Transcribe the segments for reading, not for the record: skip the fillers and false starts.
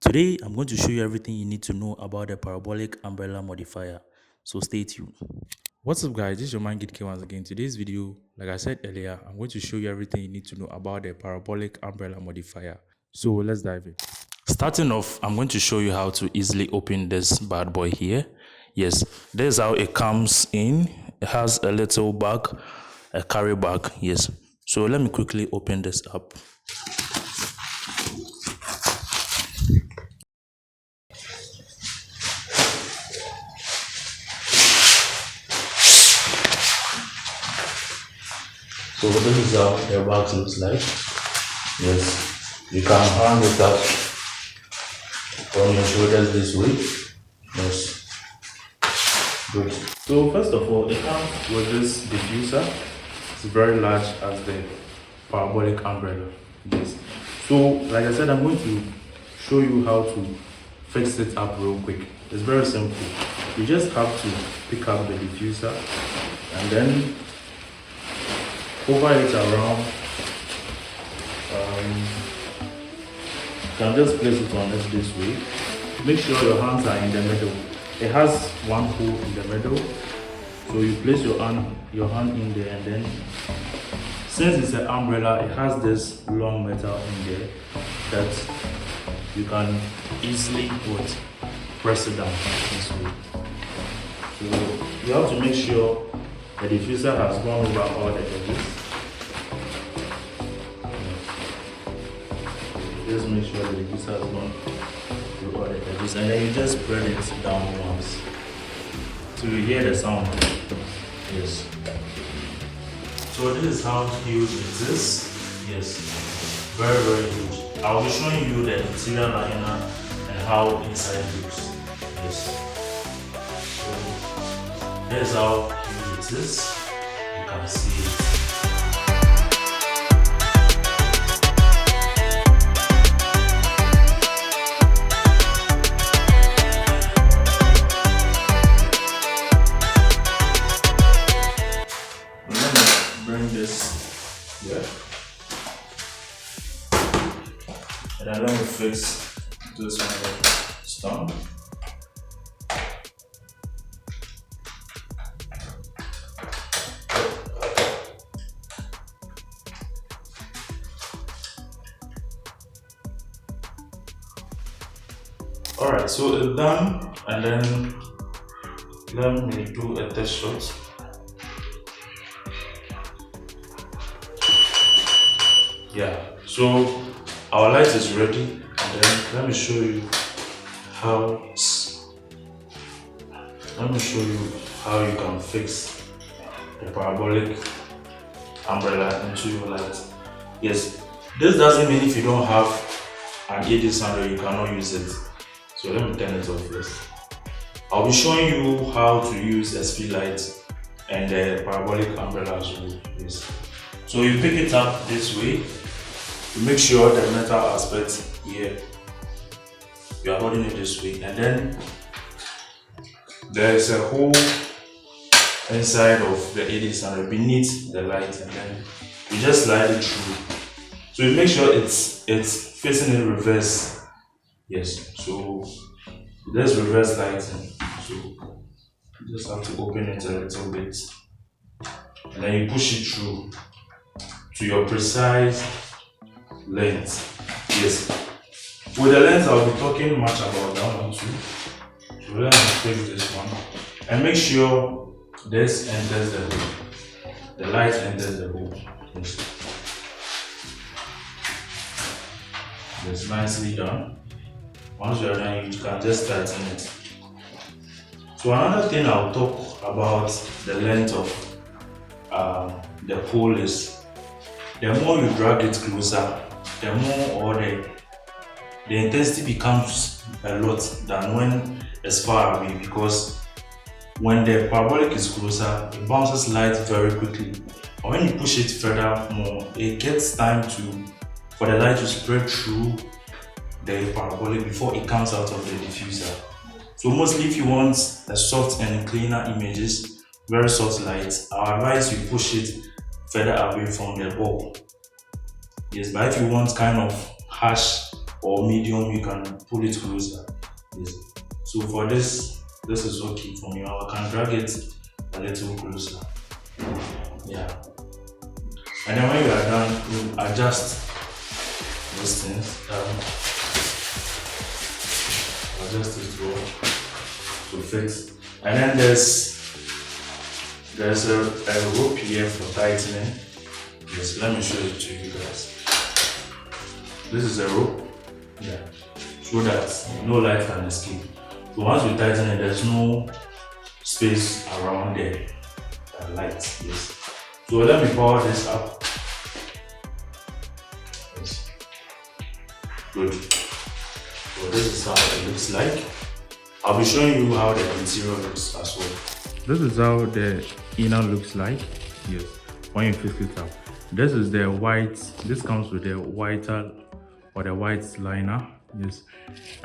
Today, I'm going to show you everything you need to know about the parabolic umbrella modifier. So stay tuned. What's up guys, this is your man Git K once again. Today's video, like I said earlier, I'm going to show you everything you need to know about the parabolic umbrella modifier. So let's dive in. Starting off, I'm going to show you how to easily open this bad boy here. Yes, this is how it comes in. It has a little bag, a carry bag. Yes. So let me quickly open this up. So this is how the box looks like. Yes, you can hang it up on your shoulders this way. Yes, good. So first of all, it comes with this diffuser. It's very large as the parabolic umbrella. Yes. So like I said, I'm going to show you how to fix it up real quick. It's very simple. You just have to pick up the diffuser and then cover it around. You can just place it on it this way. Make sure your hands are in the middle. It has one hole in the middle, so you place your hand in there, and then since it's an umbrella, it has this long metal in there that you can easily press it down this way. So you have to make sure the diffuser has gone over all the edges. Just make sure the diffuser has gone through all the edges, and then you just spread it down once. So you hear the sound. Yes. So this is how huge it is. Yes. Very, very huge. I'll be showing you the interior liner and how inside looks. Yes. So this is how huge it is. You can see it. Bring this here, and then let me fix this one with stone. Alright, so it's done, and then let me do a test shot. Yeah, so our light is ready, and then let me show you how you can fix the parabolic umbrella into your light. Yes, this doesn't mean if you don't have an 80 you cannot use it. So let me turn it off first. I'll be showing you how to use SP light and the parabolic umbrella as well. Yes. So you pick it up this way. You make sure the metal aspect here, you are holding it this way, and then there is a hole inside of the 80 beneath the light, and then you just slide it through. So you make sure it's facing in reverse. Yes, so there's reverse lighting. So you just have to open it a little bit, and then you push it through to your precise length. Yes. With the length, I'll be talking much about that one too. So let me fix this one. And make sure this enters the hole. The light enters the hole. Yes. It's nicely done. Once you are done, you can just tighten it. So another thing I'll talk about the length of the pole is, the more you drag it closer, the more or the intensity becomes a lot than when it's far away, because when the parabolic is closer, it bounces light very quickly. But when you push it further more, it gets time for the light to spread through the parabolic before it comes out of the diffuser. So mostly if you want a soft and cleaner images, very soft light, I advise you push it further away from the bulb. Yes, but if you want kind of harsh or medium, you can pull it closer. Yes. So for this is okay for me. I can drag it a little closer. Yeah. And then when you are done, you adjust these things. Adjust it to fit. And then there's a rope here for tightening. Yes, let me show it to you guys. This is a rope, yeah, so that no light can escape. So once you tighten it, there's no space around there that light. Yes. So let me power this up. Yes. Good. So this is how it looks like. I'll be showing you how the interior looks as well. This is how the inner looks like. Yes. When you fix it up. This is the white. This comes with the whiter or the white liner. Yes.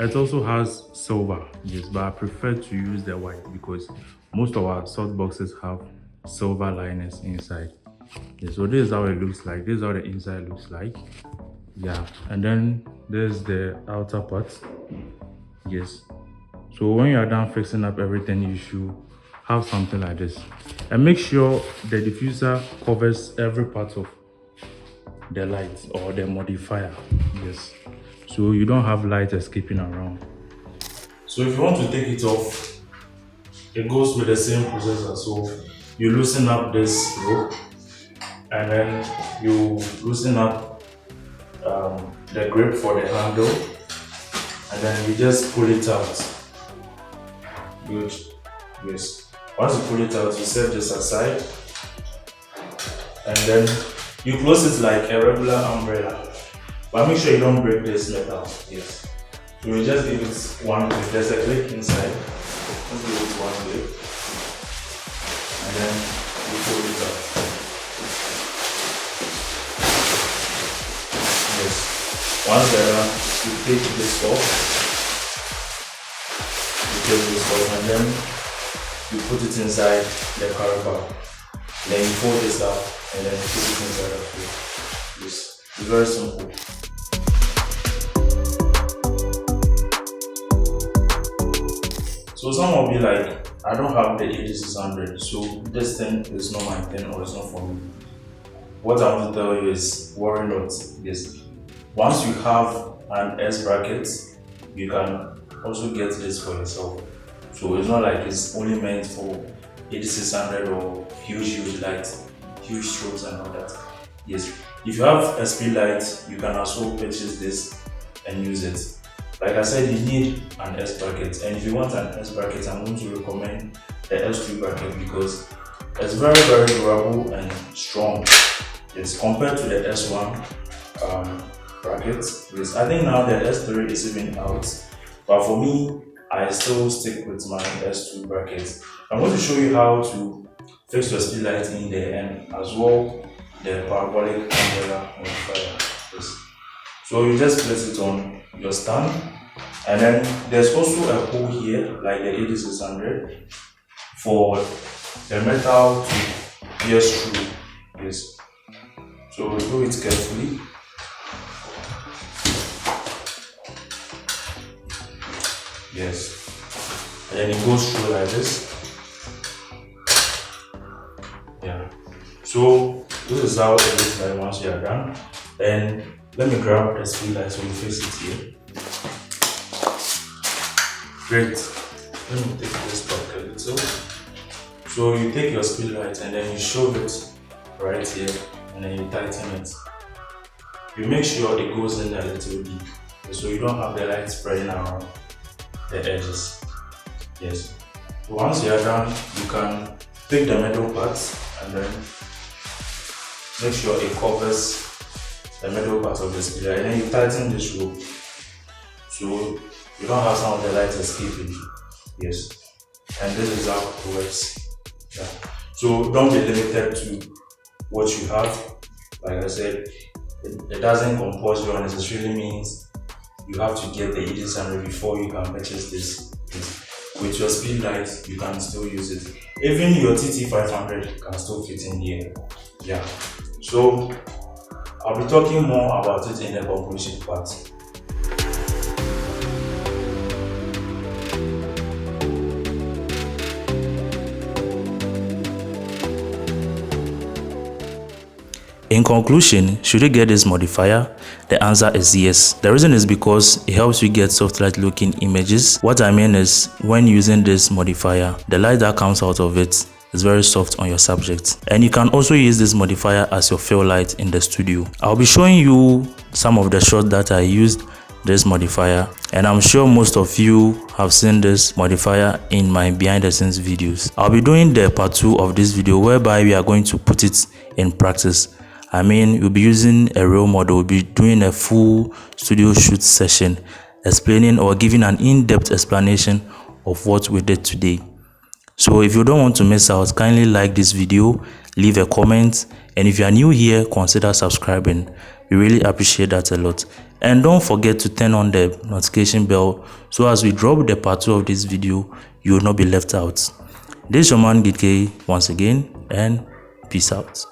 It also has silver. Yes, but I prefer to use the white because most of our soft boxes have silver liners inside. Yes, so this is how it looks like. This is how the inside looks like. Yeah, and then there's the outer part. Yes. So when you are done fixing up everything, you should have something like this. And make sure the diffuser covers every part of the light or the modifier. Yes. So you don't have light escaping around. So if you want to take it off, it goes with the same processor. So you loosen up this rope and then you loosen up the grip for the handle and then you just pull it out. Good. Yes. Once you pull it out, you set this aside and then you close it like a regular umbrella. But make sure you don't break this metal. Yes. So you just give it one click. There's a click inside. Just give it one click. And then you pull it out. Yes. Once they're done, you take this off. You take this off and then you put it inside the parabolic. Then you fold this up and then put it inside of here. Yes. It's very simple. So some will be like, I don't have the 8600, so this thing is not my thing or it's not for me. What I want to tell you is worry not. Yes. Once you have an S bracket, you can also get this for yourself. So it's not like it's only meant for 8600 or huge lights, huge strobes and all that. Yes. If you have a speed light, you can also purchase this and use it. Like I said, you need an S bracket, and if you want an S bracket, I'm going to recommend the S2 bracket because it's very durable and strong. It's compared to the S1 bracket. Yes, I think now the S3 is even out, but for me, I still stick with my S2 bracket. I'm going to show you how to fix your speed light in there and as well the parabolic umbrella modifier. Yes. So you just place it on your stand, and then there's also a hole here like the 8600 for the metal to pierce through. Yes. So do it carefully. Yes. And then it goes through like this. Yeah. So this is how it looks like once you are done. And let me grab the speed light so we face it here. Great. Let me take this back a little. So you take your speed light and then you shove it right here and then you tighten it. You make sure it goes in a little deep so you don't have the light spreading around the edges. Yes. So once you are done, you can take the middle part and then make sure it covers the middle part of the speed light, and then you tighten this rope so you don't have some of the light escaping. Yes. And this is how it works. Yeah. So don't be limited to what you have. Like I said, it doesn't compose you unnecessarily means you have to get the 8600 before you can purchase this. With your speed light, you can still use it. Even your TT500 can still fit in here. Yeah. So I'll be talking more about it in the conclusion part. In conclusion, should you get this modifier? The answer is yes. The reason is because it helps you get soft light looking images. What I mean is, when using this modifier, the light that comes out of it is very soft on your subject. And you can also use this modifier as your fill light in the studio. I'll be showing you some of the shots that I used this modifier, and I'm sure most of you have seen this modifier in my behind the scenes videos. I'll be doing the part 2 of this video whereby we are going to put it in practice. I mean, we'll be using a real model, we'll be doing a full studio shoot session, explaining or giving an in-depth explanation of what we did today. So if you don't want to miss out, kindly like this video, leave a comment, and if you are new here, consider subscribing. We really appreciate that a lot. And don't forget to turn on the notification bell so as we drop the part 2 of this video, you will not be left out. This is your man GK once again, and peace out.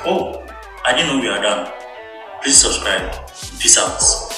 Oh, I didn't know we are done. Please subscribe. Peace out.